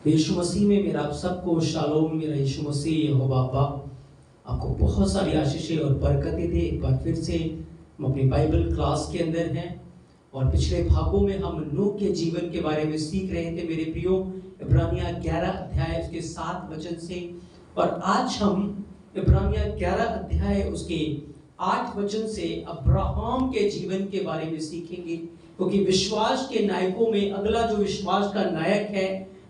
यीशु मसीह में मेरा आप सबको शालोम। मेरा यीशु मसीह यहोवा बाबा आपको बहुत सारी आशीषें और बरकतें दे। एक बार फिर से हम अपनी बाइबल क्लास के अंदर हैं और पिछले भागों में हम नूह के जीवन के बारे में सीख रहे थे मेरे प्रियो, इब्रानिया 11 अध्याय उसके 7 वचन से। और आज हम इब्रानिया 11 अध्याय उसके 8 वचन से अब्राहम के जीवन के बारे में सीखेंगे, क्योंकि विश्वास के नायकों में अगला जो विश्वास का नायक है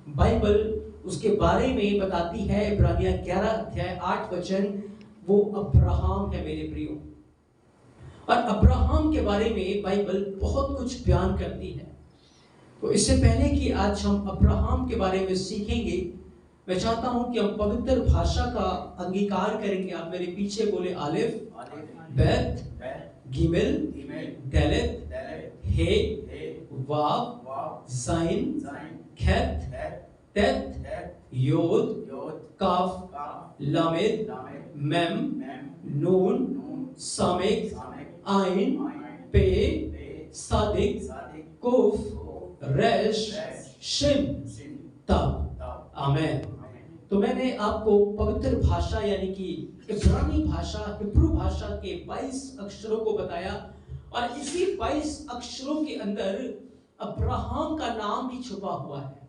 बाइबल उसके बारे में बताती है। इब्रानिया 11 अध्याय 8 वचन वो अब्राहम है मेरे प्रियो। और अब्राहम के बारे में बाइबल बहुत कुछ बयान करती है। तो इससे पहले कि आज हम अब्राहम के बारे में सीखेंगे, मैं चाहता हूं कि हम पवित्र भाषा का अंगीकार करेंगे। आप मेरे पीछे बोले आलिफ, बेत, गिमेल, डेलेत, हे, वाव, जाइन, खेत, तेत, योद, काफ, लामेद, मेम, नून, सामेक, आइन, पे, सादिक, कोफ, रेश, शिम, तब। आमेन। तो मैंने आपको पवित्र भाषा यानी कि इब्रानी भाषा, हिब्रू भाषा के 22 अक्षरों को बताया, और इसी 22 अक्षरों के अंदर अब्राहम का नाम भी छुपा हुआ है।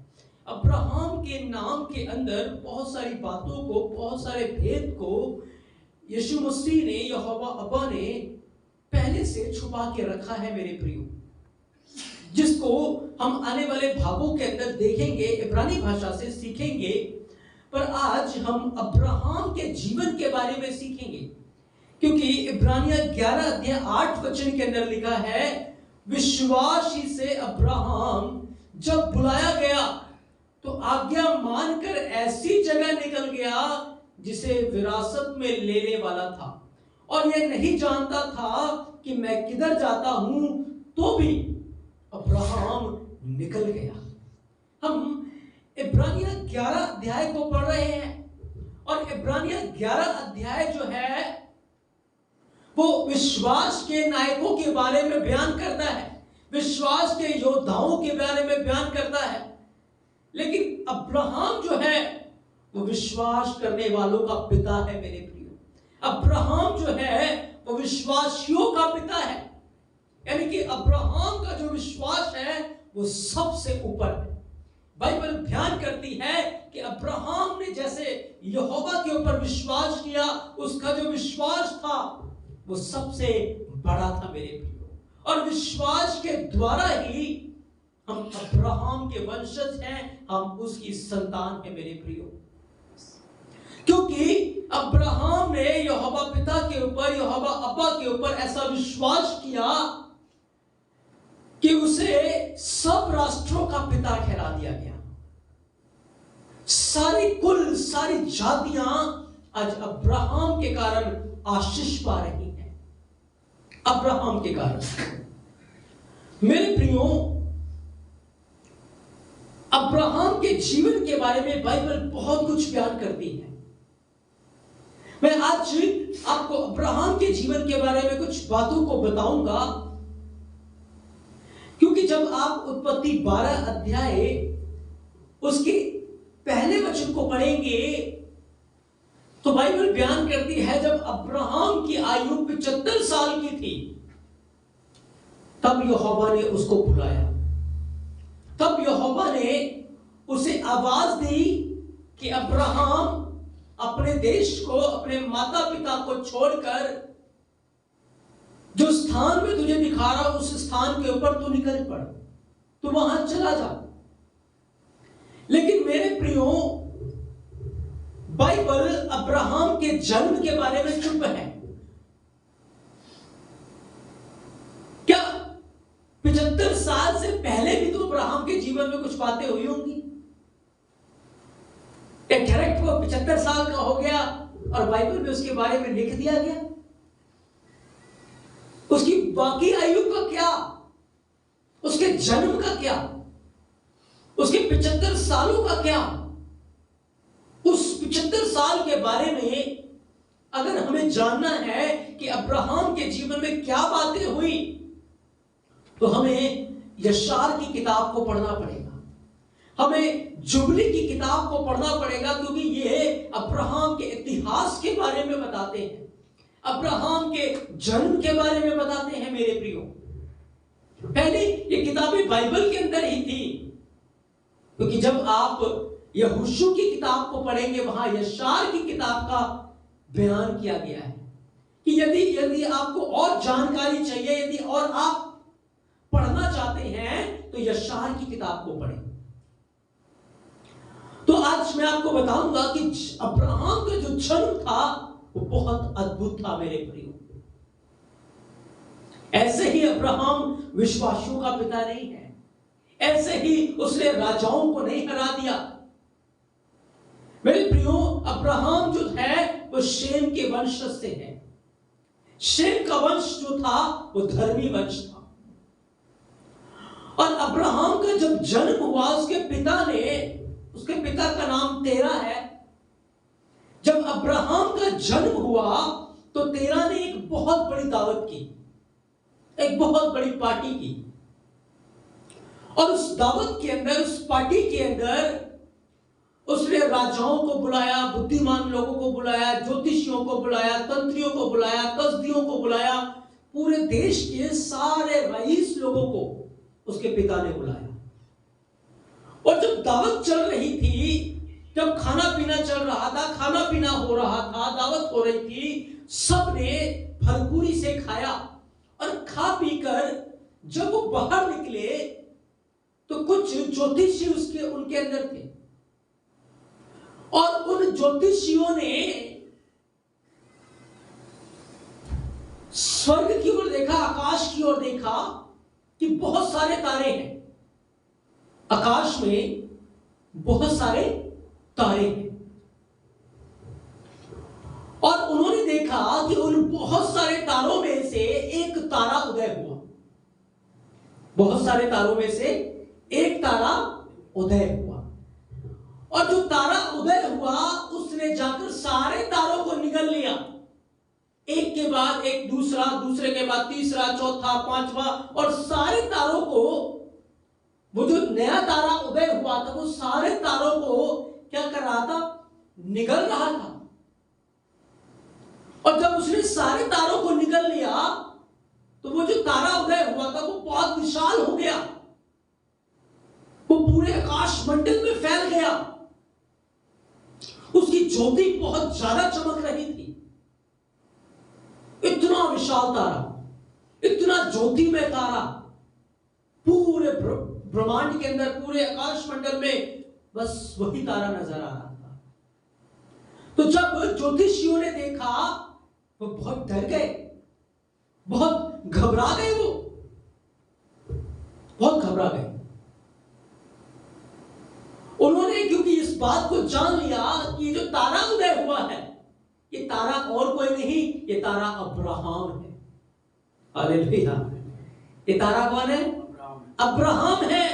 अब्राहम के नाम के अंदर बहुत सारी बातों को, बहुत सारे भेद को यीशु मसीह ने, यहोवा अब्बा ने पहले से छुपा के रखा है मेरे प्रियो, जिसको हम आने वाले भागों के अंदर देखेंगे, इब्रानी भाषा से सीखेंगे। पर आज हम अब्राहम के जीवन के बारे में सीखेंगे, क्योंकि इब्रानिया 11 अध्याय 8 वचन के अंदर लिखा है, विश्वास ही से अब्राहम जब बुलाया गया तो आज्ञा मानकर ऐसी जगह निकल गया जिसे विरासत में लेने वाला था, और यह नहीं जानता था कि मैं किधर जाता हूं, तो भी अब्राहम निकल गया। हम इब्रानिया 11 अध्याय को पढ़ रहे हैं, और इब्रानिया 11 अध्याय जो है वो विश्वास के नायकों के बारे में बयान करता है, विश्वास के योद्धाओं के बारे में बयान करता है। लेकिन अब्राहम जो है वो विश्वास करने वालों का पिता है मेरे प्रियो। अब्राहम जो है वो विश्वासियों का पिता है, यानी कि अब्राहम का जो विश्वास है वो सबसे ऊपर है। बाइबल बयान करती है कि अब्राहम ने जैसे यहोवा के ऊपर विश्वास किया, उसका जो विश्वास था वो सबसे बड़ा था मेरे प्रियो, और विश्वास के द्वारा ही हम अब्राहम के वंशज हैं, हम उसकी संतान हैं मेरे प्रियो। क्योंकि अब्राहम ने यहोवा पिता के ऊपर, यहोवा अब्बा के ऊपर ऐसा विश्वास किया कि उसे सब राष्ट्रों का पिता ठहरा दिया गया। सारी कुल, सारी जातियां आज अब्राहम के कारण आशीष पा रही हैं, अब्राहम के कारण। मेरे प्रियो, अब्राहम के जीवन के बारे में बाइबल बहुत कुछ बयान करती है। मैं आज आपको अब्राहम के जीवन के बारे में कुछ बातों को बताऊंगा, क्योंकि जब आप उत्पत्ति 12 अध्याय उसके पहले वचन को पढ़ेंगे तो बाइबल बयान करती है, जब अब्राहम की आयु 75 साल की थी तब यहोवा ने उसको बुलाया। तब यहोवा ने उसे आवाज दी कि अब्राहम, अपने देश को, अपने माता पिता को छोड़कर जो स्थान में तुझे दिखा रहा उस स्थान के ऊपर तू निकल पड़, तू वहां चला जा। लेकिन मेरे प्रियो, बाइबल अब्राहम के जन्म के बारे में चुप है। क्या 75 साल से पहले भी तो अब्राहम के जीवन में कुछ बातें हुई होंगी? एक डायरेक्ट वो 75 साल का हो गया और बाइबल में उसके बारे में लिख दिया गया? उसकी बाकी आयु का क्या, उसके जन्म का क्या, उसके 75 सालों का क्या? उस 75 साल के बारे में अगर हमें जानना है कि अब्राहम के जीवन में क्या बातें हुई, तो हमें यशायाह की किताब को पढ़ना पड़ेगा। हमें जुबली की किताब को पढ़ना पड़ेगा, क्योंकि ये अब्राहम के इतिहास के बारे में बताते हैं, अब्राहम के जन्म के बारे में बताते हैं मेरे प्रियो। पहले ये किताबें बाइबल के अंदर ही थी, क्योंकि जब आप यहोशू की किताब को पढ़ेंगे वहां यशायाह की किताब का बयान किया गया है कि यदि आपको और जानकारी चाहिए, यदि और आप पढ़ना चाहते हैं तो यशायाह की किताब को पढ़ें। तो आज मैं आपको बताऊंगा कि अब्राहम का जो जन्म था वो बहुत अद्भुत था मेरे प्रियो। ऐसे ही अब्राहम विश्वासियों का पिता नहीं है, ऐसे ही उसने राजाओं को नहीं हरा दिया। मेरे प्रियो, अब्राहम जो है वो शेम के वंश से है। शेम का वंश जो था वो धर्मी वंश था। और अब्राहम का जब जन्म हुआ, उसके पिता का नाम तेरा है। जब अब्राहम का जन्म हुआ तो तेरा ने एक बहुत बड़ी दावत की, एक बहुत बड़ी पार्टी की। और उस दावत के अंदर, उस पार्टी के अंदर उसने राजाओं को बुलाया, बुद्धिमान लोगों को बुलाया, ज्योतिषियों को बुलाया, तंत्रियों को बुलाया, कसदियों को बुलाया, पूरे देश के सारे रईस लोगों को उसके पिता ने बुलाया। और जब दावत चल रही थी, जब खाना पीना चल रहा था, खाना पीना हो रहा था, दावत हो रही थी, सबने भरपूरी से खाया। और खा पीकर जब वो बाहर निकले तो कुछ ज्योतिषी उनके अंदर थे। और उन ज्योतिषियों ने स्वर्ग की ओर देखा, आकाश की ओर देखा कि बहुत सारे तारे हैं, आकाश में बहुत सारे तारे हैं। और उन्होंने देखा कि उन बहुत सारे तारों में से एक तारा उदय हुआ। बहुत सारे तारों में से एक तारा उदय हुआ। और जो तारा उदय हुआ उसने जाकर सारे तारों को निगल लिया, एक के बाद एक, दूसरा, दूसरे के बाद तीसरा, चौथा, पांचवा, और सारे तारों को, वो जो नया तारा उदय हुआ था वो सारे तारों को क्या कर रहा था? निगल रहा था। और जब उसने सारे तारों को निगल लिया तो वो जो तारा उदय हुआ था वो बहुत विशाल हो गया, वो पूरे आकाश मंडल में फैल गया। उसकी ज्योति बहुत ज्यादा चमक रही थी। इतना विशाल तारा, इतना ज्योतिमय तारा, पूरे ब्रह्मांड के अंदर, पूरे आकाश मंडल में बस वही तारा नजर आ रहा था। तो जब ज्योतिषियों ने देखा वो बहुत डर गए, बहुत घबरा गए, वो बहुत घबरा गए। उन्होंने, क्योंकि इस बात को जान लिया कि जो तारा उदय हुआ है ये तारा और कोई नहीं, ये तारा अब्राहम है। हालेलुया। ये तारा कौन है? अब्राहम है।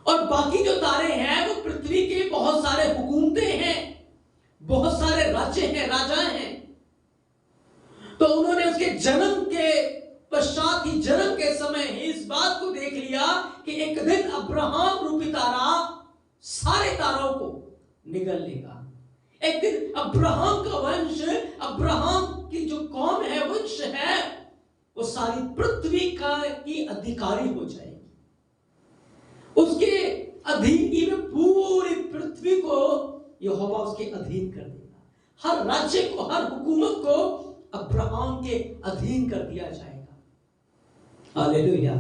और बाकी जो तारे हैं वो पृथ्वी के बहुत सारे हुकूमतें हैं, बहुत सारे राज्य हैं, राजा हैं। तो उन्होंने उसके जन्म के पश्चात ही, जन्म के समय ही इस बात को देख लिया कि एक दिन अब्राहम रूपी तारा सारे तारों को निगल लेगा। एक दिन अब्राहम का वंश, अब्राहम की जो कौम है, वंश है, वो सारी पृथ्वी की अधिकारी हो जाएगी। उसके अधीन में पूरी पृथ्वी को यहोवा उसके अधीन कर देगा। हर राज्य को, हर हुकूमत को अब्राहम के अधीन कर दिया जाएगा। हालेलुया।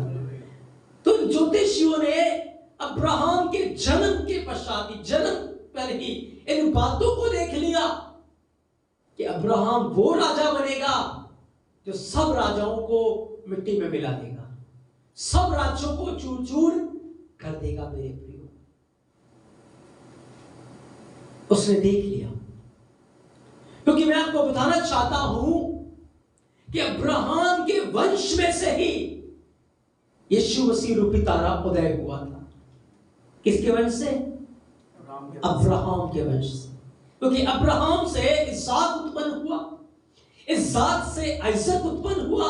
तो ज्योतिषियों ने अब्राहम के जन्म के पश्चात ही, जन्म पर ही इन बातों को देख लिया कि अब्राहम वो राजा बनेगा जो सब राजाओं को मिट्टी में मिला देगा, सब राज्यों को चूर चूर कर देगा। मेरे प्रियो, उसने देख लिया। क्योंकि मैं आपको बताना चाहता हूं कि अब्राहम के वंश में से ही यीशु मसीह रूपी तारा उदय हुआ था। किसके वंश से? अब्राहम के वंश से। क्योंकि अब्राहम से इसहाक उत्पन्न हुआ, इसहाक से आइजक उत्पन्न हुआ,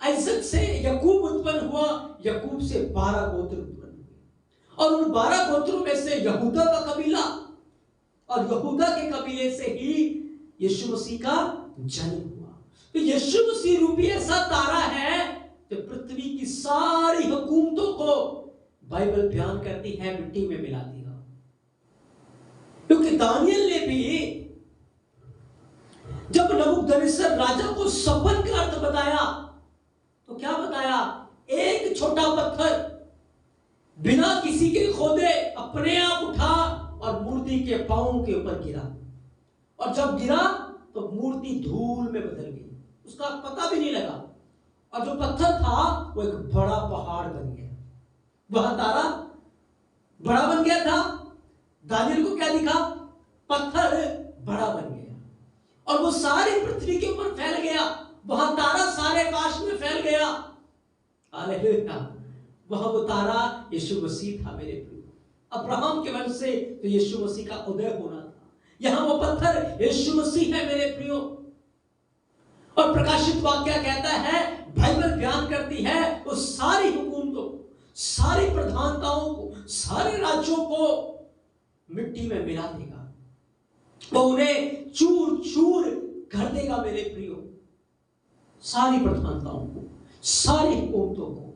आइजक से याकूब उत्पन्न हुआ, याकूब से 12 गोत्र उत्पन्न हुए, और उन 12 गोत्रों में से यहूदा का कबीला, और यहूदा के कबीले से ही यीशु मसीह का जन्म हुआ। तो यीशु मसीह रूपी ऐसा तारा है जो पृथ्वी की सारी हुकूमतों को, बाइबल बयान करती है, मिट्टी में मिला दिया। क्योंकि दानियल ने भी जब नबूकदनेस्सर राजा को सपन का अर्थ बताया तो क्या बताया? एक छोटा पत्थर बिना किसी के खोदे अपने आप उठा और मूर्ति के पांवों के ऊपर गिरा, और जब गिरा तो मूर्ति धूल में बदल गई, उसका पता भी नहीं लगा। और जो पत्थर था वो एक बड़ा पहाड़ बन गया। वह तारा बड़ा बन गया था। दानियल को क्या दिखा? पत्थर बड़ा बन गया और वो सारी पृथ्वी के ऊपर फैल गया। वह तारा सारे आकाश में फैल गया। हालेलुया। वह वो तारा यीशु मसीह था मेरे प्रिय। अब्राहम के वंश से तो यीशु मसीह का उदय होना था। यहां वो पत्थर यीशु मसीह है मेरे प्रियो। और प्रकाशित वाक्य कहता है, बाइबल बयान करती है, वो सारी हुकूमतों, सारी प्रधानताओं को, सारे राज्यों को मिट्टी में मिला देगा। वो उन्हें चूर चूर कर देगा मेरे प्रियो। सारी प्रधानताओं को, सारी हुकूमतों को।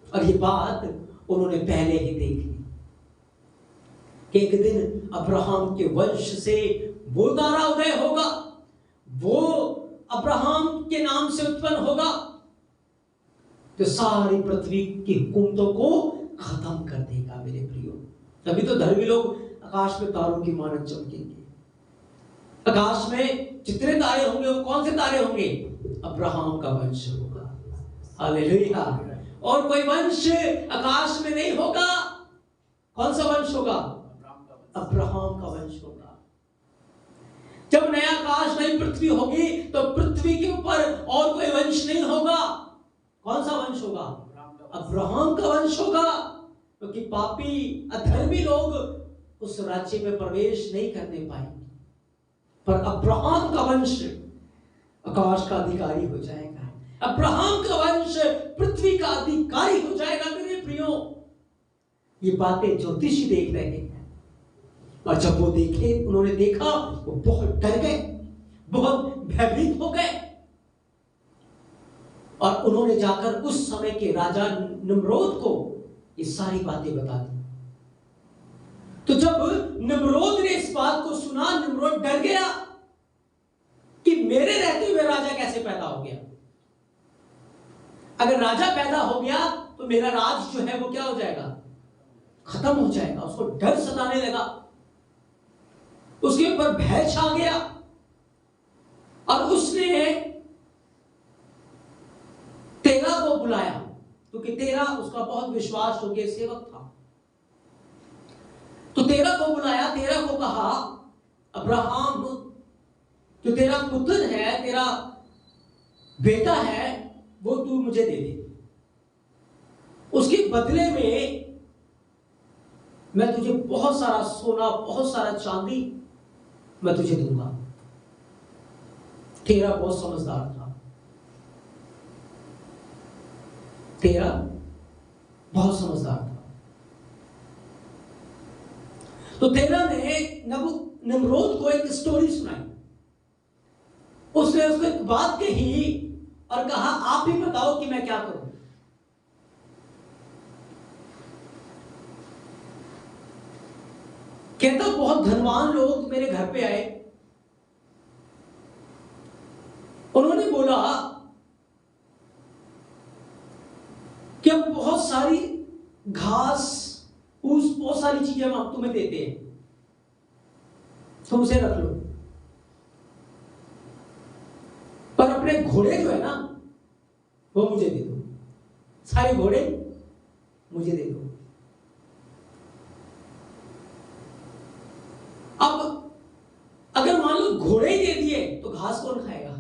और ये बात उन्होंने पहले ही देख ली कि एक दिन अब्राहम के वंश से वो तारा उदय होगा, वो अब्राहम के नाम से उत्पन्न होगा, तो सारी पृथ्वी की हुकूमतों को खत्म कर देगा मेरे प्रियो। तभी तो धर्मी लोग आकाश में तारों की मानक चमकेंगे। आकाश में जितने तारे होंगे वो कौन से तारे होंगे? अब्राहम का वंश होगा। हालेलुया। और कोई वंश आकाश में नहीं होगा। कौन सा वंश होगा? अब्राहम का वंश होगा। जब नया आकाश नई पृथ्वी होगी तो पृथ्वी के ऊपर और कोई वंश नहीं होगा। कौन सा वंश होगा? अब्राहम का वंश होगा। क्योंकि पापी अधर्मी लोग उस राज्य में प्रवेश नहीं करने पाएंगे, पर अब्राहम का वंश आकाश का अधिकारी हो जाएगा। अब्राहम का वंश पृथ्वी का अधिकारी हो जाएगा मेरे प्रियो। ये बातें ज्योतिषी देख रहे हैं, और जब वो देखे, उन्होंने देखा, वो बहुत डर गए, बहुत भयभीत हो गए, और उन्होंने जाकर उस समय के राजा निम्रोद को ये सारी बातें बता दी। तो जब निम्रोद ने इस बात को सुना, निम्रोद डर गया कि मेरे रहते हुए राजा कैसे पैदा हो गया। अगर राजा पैदा हो गया तो मेरा राज जो है वो क्या हो जाएगा? खत्म हो जाएगा। उसको डर सताने लगा, उसके ऊपर भय छा गया, और उसने तेरह को बुलाया, क्योंकि तेरह उसका बहुत विश्वास योग्य सेवक था। तो तेरह को बुलाया, तेरह को कहा, अब्राहम जो तेरा पुत्र है, तेरा बेटा है, वो तू मुझे दे दे। उसके बदले में मैं तुझे बहुत सारा सोना, बहुत सारा चांदी मैं तुझे दूंगा। तेरा बहुत समझदार था। तेरा बहुत समझदार था। तो तेरा ने निम्रोद को एक स्टोरी सुनाई। उसने उसको एक बात कही और कहा, आप ही बताओ कि मैं क्या करूं। कहता, बहुत धनवान लोग मेरे घर पे आए। उन्होंने बोला कि हम बहुत सारी घास, फूस, बहुत सारी चीजें हम तुम्हें देते हैं, तुम उसे रख लो, पर अपने घोड़े जो है ना वो मुझे दे दो। सारे घोड़े मुझे दे दो। अब अगर मान लो घोड़े ही दे दिए तो घास कौन खाएगा?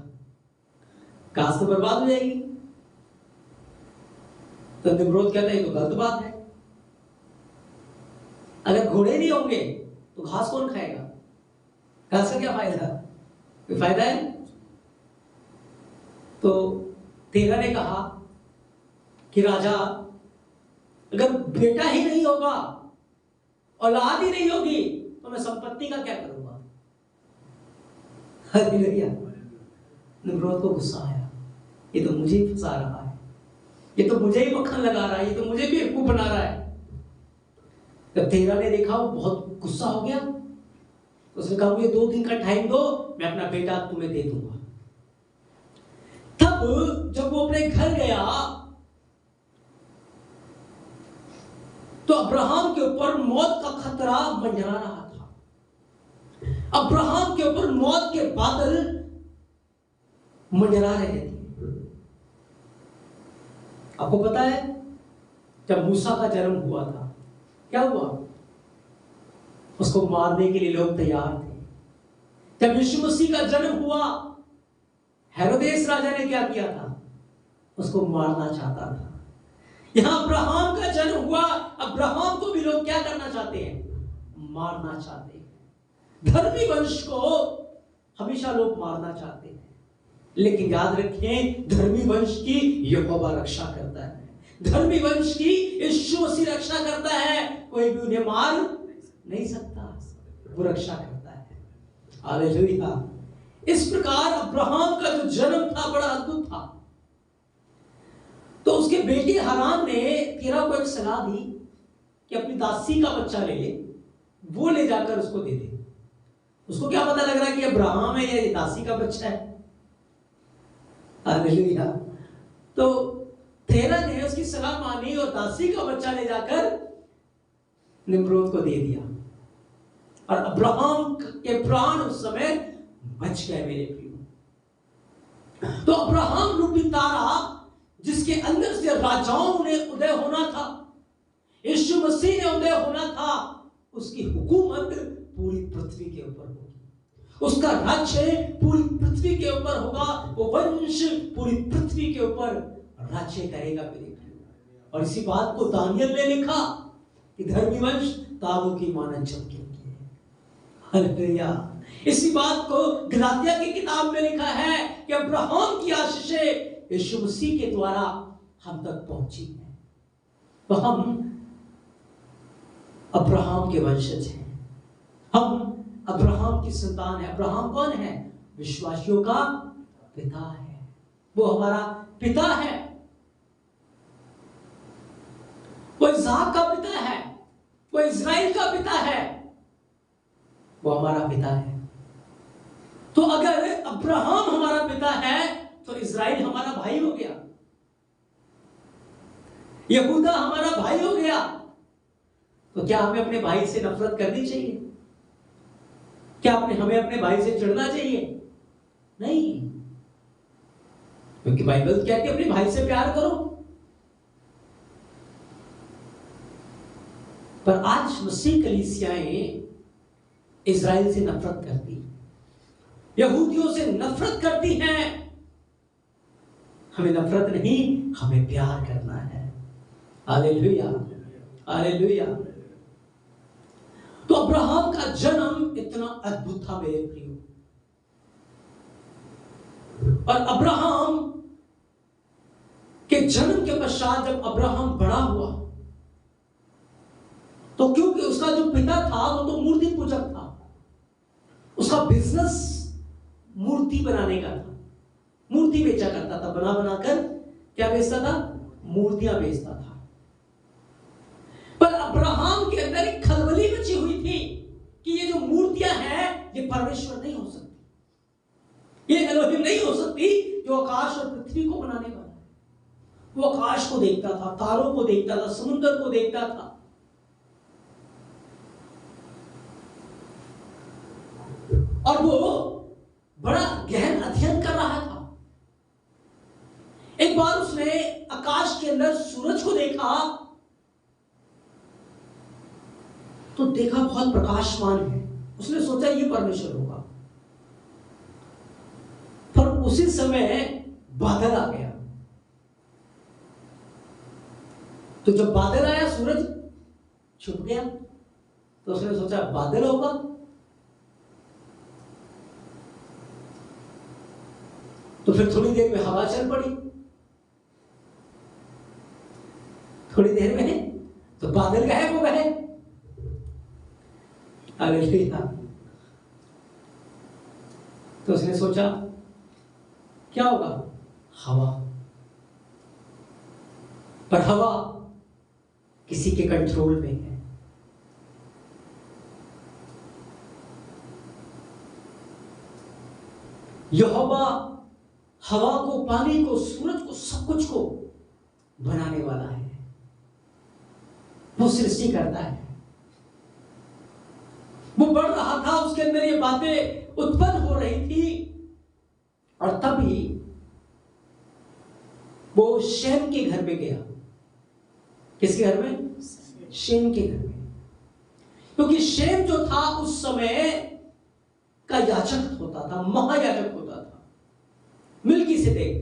घास तो बर्बाद हो जाएगी। तो निम्रोद कहता है तो गलत बात है। अगर घोड़े नहीं होंगे तो घास कौन खाएगा? घास का क्या फायदा? कोई फायदा है? तो तेरह ने कहा कि राजा, अगर बेटा ही नहीं होगा औलाद ही नहीं होगी तो मैं संपत्ति का क्या करूंगा? हालेलुया। निम्रोद को गुस्सा आया, ये तो मुझे ही फंसा रहा है, ये तो मुझे ही मक्खन लगा रहा है, ये तो मुझे भी बेवकूफ बना रहा है। जब तेरह ने देखा वो बहुत गुस्सा हो गया, उसने कहा मुझे 2 दिन का टाइम दो, मैं अपना बेटा तुम्हें दे दूंगा। तब जब वो अपने घर गया तो अब्राहम के ऊपर मौत का खतरा मंडरा रहा था। अब्राहम के ऊपर मौत के बादल मंडरा रहे थे। आपको पता है जब मूसा का जन्म हुआ था क्या हुआ? उसको मारने के लिए लोग तैयार थे। जब यीशु मसीह का जन्म हुआ, हेरोदेस राजा ने क्या किया था? उसको मारना चाहता था। यहां अब्राहम का जन्म हुआ, अब्राहम को भी लोग क्या करना चाहते हैं? मारना चाहते हैं। धर्मी वंश को हमेशा लोग मारना चाहते हैं, लेकिन याद रखें धर्मी वंश की यहोवा रक्षा करता है। धर्मी वंश की यीशु मसीह रक्षा करता है। कोई भी उन्हें मार नहीं सकता, वो रक्षा करता है। हालेलुया। इस प्रकार अब्राहम का जो जन्म था बड़ा अद्भुत था। तो उसके बेटे हारान ने तेरह को एक सलाह दी कि अपनी दासी का बच्चा ले ले, वो ले जाकर उसको दे दे। उसको क्या पता लग रहा है कि अब्राहम है या दासी का बच्चा है? हालेलुया। तो तेरह ने उसकी सलाह मानी और दासी का बच्चा ले जाकर निम्रोद को दे दिया, और अब्राहम के प्राण उस समय बच गए। मेरे प्रियो, तो अब्राहम रूपी तारा जिसके अंदर से राजाओं ने उदय होना था, यीशु मसीह ने उदय होना था, उसकी हुकूमत पूरी पृथ्वी के ऊपर होगी। उसका राज्य पूरी पृथ्वी के ऊपर होगा। वो वंश पूरी पृथ्वी के ऊपर राज्य करेगा मेरे प्रियो। और इसी बात को दानियल ने लिखा कि धर्मी वंश तारों की मानद चमकेंगे। हालेलुया। इसी बात को गलातिया की किताब में लिखा है कि अब्राहम की आशीषें यीशु मसीह के द्वारा हम तक पहुंची है। तो हम अब्राहम के वंशज हैं, हम अब्राहम की संतान है। अब्राहम कौन है? विश्वासियों का पिता है, वो हमारा पिता है। वो इसहाक का पिता है, वो इस्राएल का पिता है, वो हमारा पिता है। तो अगर अब्राहम हमारा पिता है तो इस्राएल हमारा भाई हो गया, यहूदा हमारा भाई हो गया। तो क्या हमें अपने भाई से नफरत करनी चाहिए? क्या हमें अपने भाई से चिढ़ना चाहिए? नहीं, क्योंकि बाइबल कहती है अपने भाई से प्यार करो। पर आज मसीह कलीसियाएं इस्राएल से नफरत करती, यहूदियों से नफरत करती हैं। हमें नफरत नहीं, हमें प्यार करना है। Hallelujah, hallelujah. तो अब्राहम का जन्म इतना अद्भुत था मेरे प्रियो। और अब्राहम के जन्म के पश्चात जब अब्राहम बड़ा हुआ तो क्योंकि उसका जो पिता था वो तो मूर्ति पूजक था, उसका बिजनेस मूर्ति बनाने का था, मूर्ति बेचा करता था, बना बनाकर क्या बेचता था? मूर्तियां बेचता था। पर अब्राहम के अंदर एक खलबली मची हुई थी कि ये जो मूर्तियां हैं ये परमेश्वर नहीं हो सकती, ये एलोहिम नहीं हो सकती जो आकाश और पृथ्वी को बनाने वाला है। वो आकाश को देखता था, तारों को देखता था, समुद्र को देखता था, और वो बड़ा गहन अध्ययन कर रहा था। एक बार उसने आकाश के अंदर सूरज को देखा तो देखा बहुत प्रकाशमान है। उसने सोचा ये परमेश्वर होगा। पर उसी समय बादल आ गया। तो जब बादल आया सूरज छुप गया, तो उसने सोचा बादल होगा। तो फिर थोड़ी देर में हवा चल पड़ी, थोड़ी देर में तो बादल गायब हो गए। हालेलुया। तो उसने सोचा क्या होगा, हवा, पर हवा किसी के कंट्रोल में है। यहोवा हवा को, पानी को, सूरज को, सब कुछ को बनाने वाला है। वो सृष्टि करता है। वो बढ़ रहा था, उसके अंदर ये बातें उत्पन्न हो रही थी, और तभी वो शेम के घर पे गया। किसके घर में? शेम के घर में। क्योंकि शेम जो था उस समय का याजक होता था, महायाजक होता था, मिल्कीसेदेक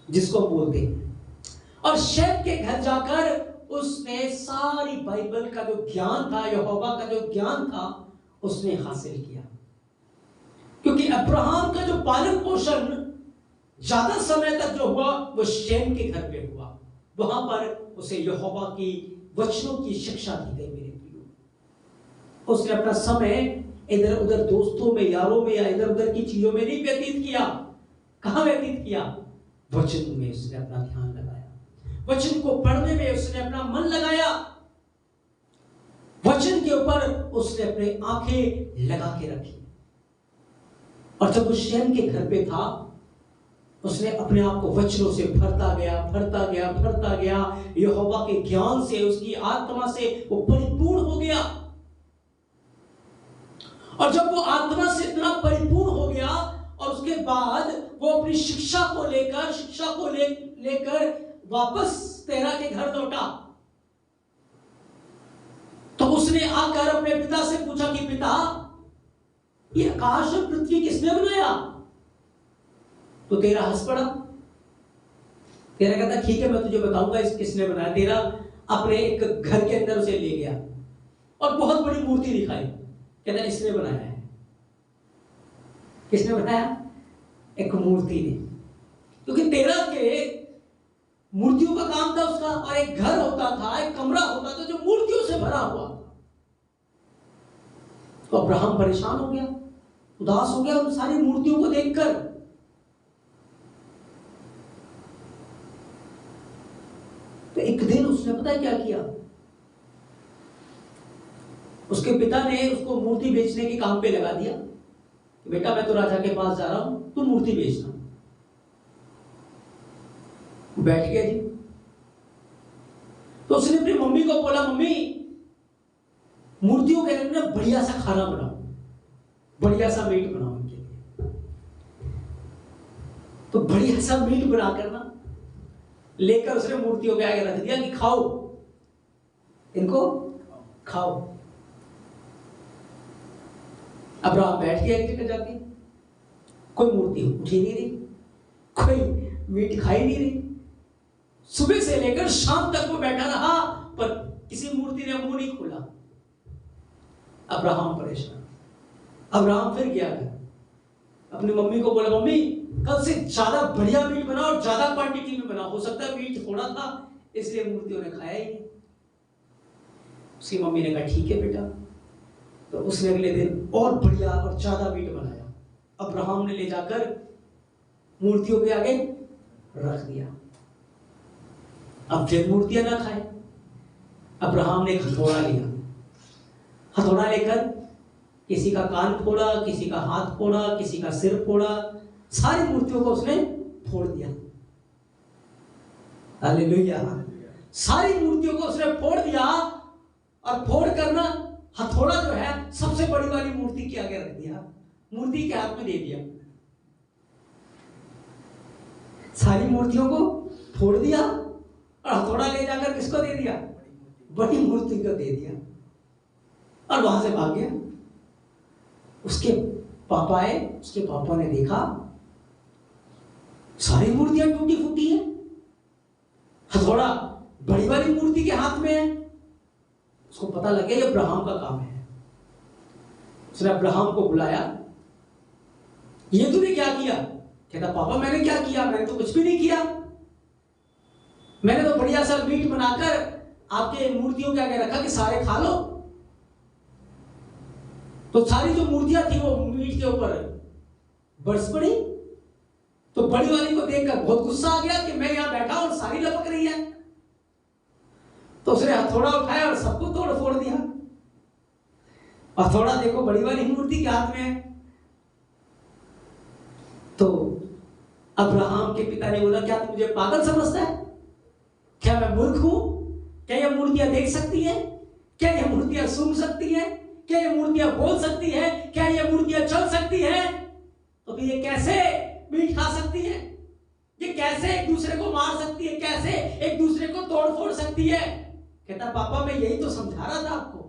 जिसको बोलते हैं। और शेम के घर जाकर उसने सारी बाइबल का जो ज्ञान था, यहोवा का जो ज्ञान था, उसने हासिल किया। क्योंकि अब्राहम का जो पालन पोषण ज्यादा समय तक जो हुआ वो शेम के घर पे हुआ। वहां पर उसे यहोवा की वचनों की शिक्षा दी गई। मेरे प्रियो, उसने अपना समय इधर उधर दोस्तों में, यारों में, या इधर उधर की चीजों में नहीं व्यतीत किया। कहां व्यतीत किया? वचन में उसने अपना ध्यान लगाया, वचन को पढ़ने में उसने अपना मन लगाया, वचन के ऊपर उसने अपने आंखें लगा के रखी। और जब उस शेम के घर पे था, उसने अपने आप को वचनों से भरता गया, भरता गया, भरता गया। यहोवा के ज्ञान से, उसकी आत्मा से वो परिपूर्ण हो गया। और जब वो आत्मा से इतना परिपूर्ण हो गया, और उसके बाद वो अपनी शिक्षा को लेकर वापस तेरह के घर लौटा, तो उसने आकर अपने पिता से पूछा कि पिता, ये आकाश और पृथ्वी किसने बनाया? तो तेरा हंस पड़ा। तेरा कहता ठीक है, मैं तुझे बताऊंगा इस किसने बनाया। तेरा अपने एक घर के अंदर उसे ले गया और बहुत बड़ी मूर्ति दिखाई। कहता इसने बनाया है। किसने बनाया? एक मूर्ति ने। क्योंकि तेरा के मूर्तियों का काम था उसका, और एक घर होता था, एक कमरा होता था जो मूर्तियों से भरा हुआ था। तो अब्राहम परेशान हो गया, उदास हो गया उन सारी मूर्तियों को देखकर। तो एक दिन उसने पता है क्या किया? उसके पिता ने उसको मूर्ति बेचने के काम पे लगा दिया। बेटा, मैं तो राजा के पास जा रहा हूं, तू मूर्ति बेचना। बैठ गया जी। तो उसने अपनी मम्मी को बोला, मम्मी, मूर्तियों के लिए ना बढ़िया सा खाना बनाओ, बढ़िया सा मीट बनाओ उनके लिए। तो बढ़िया सा मीट बनाकर ना लेकर उसने मूर्तियों के आगे रख दिया कि खाओ, इनको खाओ। अब्राहम बैठ गया एक जगह जाके। कोई मूर्ति उठी नहीं रही, कोई मीट खाई नहीं रही। सुबह से लेकर शाम तक वो बैठा रहा, पर किसी मूर्ति ने मुंह नहीं खोला। अब्राहम परेशान। अब्राहम फिर गया, अपनी मम्मी को बोला, मम्मी, कल से ज्यादा बढ़िया मीट बनाओ और ज्यादा क्वांटिटी में बनाओ। हो सकता है मीट थोड़ा था इसलिए मूर्तियों ने खाया ही नहीं। उसकी मम्मी ने कहा ठीक है बेटा। तो उसने अगले दिन और बढ़िया और ज्यादा मीट बनाया। अब्राहम ने ले जाकर मूर्तियों के आगे रख दिया। अब फिर मूर्तियां ना खाए, अब्राहम ने एक हथौड़ा लिया। हथौड़ा लेकर किसी का कान फोड़ा, किसी का हाथ फोड़ा, किसी का सिर फोड़ा, सारी मूर्तियों को उसने फोड़ दिया। हालेलुया। सारी मूर्तियों को उसने फोड़ दिया, और फोड़ कर ना हथौड़ा जो है सबसे बड़ी वाली मूर्ति के आगे रख दिया, मूर्ति के हाथ में दे दिया। सारी मूर्तियों को फोड़ दिया और हथौड़ा ले जाकर किसको दे दिया? बड़ी मूर्ति को दे दिया, और वहां से भाग गया। उसके पापा आए, उसके पापा ने देखा सारी मूर्तियां टूटी फूटी है, हथौड़ा बड़ी वाली मूर्ति के हाथ में है। उसको पता लग गया ये अब्राहम का काम है। उसने अब्राहम को बुलाया, ये तूने क्या किया? कहता पापा मैंने क्या किया? मैंने तो कुछ भी नहीं किया। मैंने तो बढ़िया सा मीट बनाकर आपके मूर्तियों के आगे रखा कि सारे खा लो। तो सारी जो मूर्तियां थी वो मीट के ऊपर बरस पड़ी। तो बड़ी वाली को देखकर बहुत गुस्सा आ गया कि मैं यहां बैठा और सारी लपक रही है। तो उसने हथौड़ा उठाया और सबको तोड़ फोड़ दिया। हथौड़ा देखो बड़ी वाली मूर्ति के हाथ में है। तो अब्राहम के पिता ने बोला, क्या तू मुझे पागल समझता है? क्या मैं मूर्ख हूं? क्या ये मूर्तियां देख सकती है? क्या ये मूर्तियां सूंघ सकती है? क्या ये मूर्तियां बोल सकती है? क्या ये मूर्तियां चल सकती है? तो फिर ये कैसे मीट खा सकती है? ये कैसे एक दूसरे को मार सकती है? कैसे एक दूसरे को तोड़ फोड़ सकती है? कहता, पापा मैं यही तो समझा रहा था आपको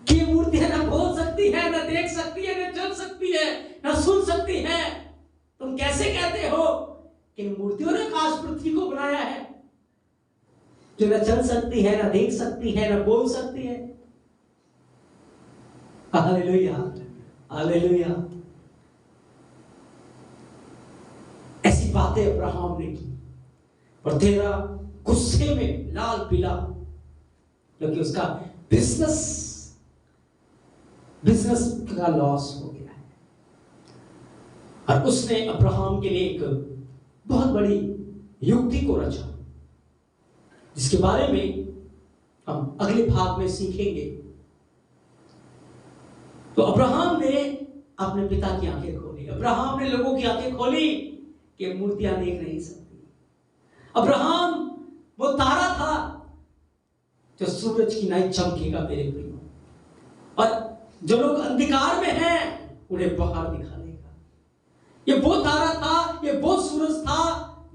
कि ये मूर्तियां ना बोल सकती है, ना देख सकती है, ना चल सकती है, ना सुन सकती है। तुम कैसे कहते हो कि मूर्तियों ने आकाश पृथ्वी को बनाया है, जो ना चल सकती है, ना देख सकती है, ना बोल सकती है। Hallelujah, hallelujah. ऐसी बातें अब्राहम ने की और तेरा गुस्से में लाल पीला, क्योंकि उसका बिजनेस का लॉस हो गया है। और उसने अब्राहम के लिए एक बहुत बड़ी युक्ति को रचा, जिसके बारे में हम अगले भाग में सीखेंगे। तो अब्राहम ने अपने पिता की आंखें खोली, अब्राहम ने लोगों की आंखें खोली कि मूर्तियां देख नहीं सकती। अब्राहम वो तारा था जो सूरज की नाई चमकेगा मेरे प्रियो, और जो लोग अंधकार में हैं उन्हें बाहर दिखा देगा। ये वो तारा था, ये वो सूरज था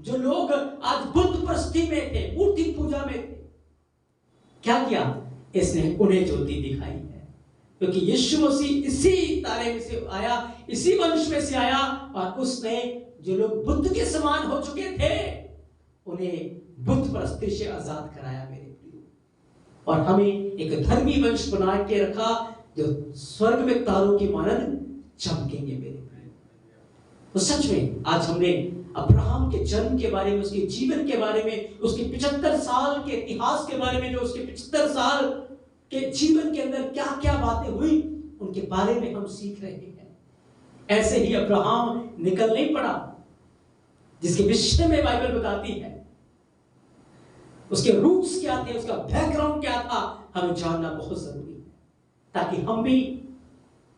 जो लोग आज बुत प्रस्ती में थे, मूर्ति पूजा में थे। क्या किया इसने? उन्हें ज्योति दिखाई है, क्योंकि यीशु मसीह इसी तारे में से आया, इसी वंश में से आया, और उसने जो लोग बुद्ध के समान हो चुके थे उन्हें बुद्ध प्रस्ती से आजाद कराया मेरे प्रियो, और हमें एक धर्मी वंश बना के रखा जो स्वर्ग में तारों की मानद चमकेंगे मेरे प्रियो। तो सच में आज हमने अब्राहम के जन्म के बारे में, उसके जीवन के बारे में, उसके 75 साल के इतिहास के बारे में, जो उसके 75 साल के जीवन के अंदर क्या क्या बातें हुई उनके बारे में हम सीख रहे हैं। ऐसे ही अब्राहम निकल नहीं पड़ा, जिसके विषय में बाइबल बताती है। उसके रूट्स क्या थे, उसका बैकग्राउंड क्या था, हमें जानना बहुत जरूरी है, ताकि हम भी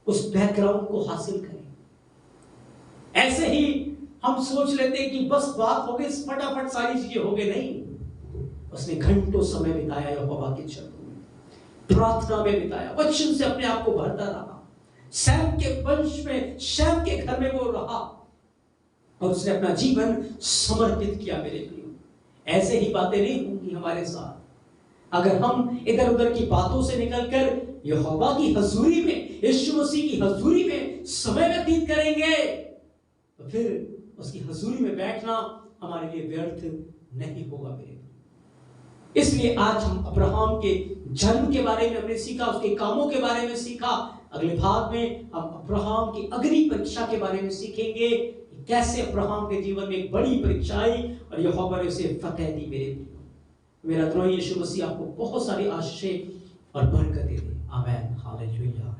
उस बैकग्राउंड को हासिल करें। ऐसे ही हम सोच लेते हैं कि बस बात हो गई, फटाफट सारी चीजें हो गई। नहीं, उसने घंटों समय बिताया यहोवा के चरणों में, प्रार्थना में बिताया, वचन से अपने आप को भरता रहा, शैम के वंश में, शैम के घर में वो रहा, और उसने अपना जीवन समर्पित किया मेरे प्रियो। ऐसे ही बातें नहीं होंगी हमारे साथ अगर हम इधर उधर की बातों से निकलकर यहोवा की हजूरी में, यीशु मसीह की हजूरी में समय व्यतीत करेंगे, तो फिर उसकी हजूरी में बैठना हमारे लिए व्यर्थ नहीं होगा मेरे। इसलिए आज हम अब्राहम के जन्म के बारे में हमने सीखा, उसके कामों के बारे में सीखा। अगले भाग में हम अब्राहम की अग्नि परीक्षा के बारे में सीखेंगे, कैसे अब्राहम के जीवन में एक बड़ी परीक्षा आई और यहोवा ने उसे फतह दी मेरे प्रियो। मेरा दुआ यीशु मसीह आपको बहुत सारी आशीष और बरकतें दे। आमीन, हालेलुया।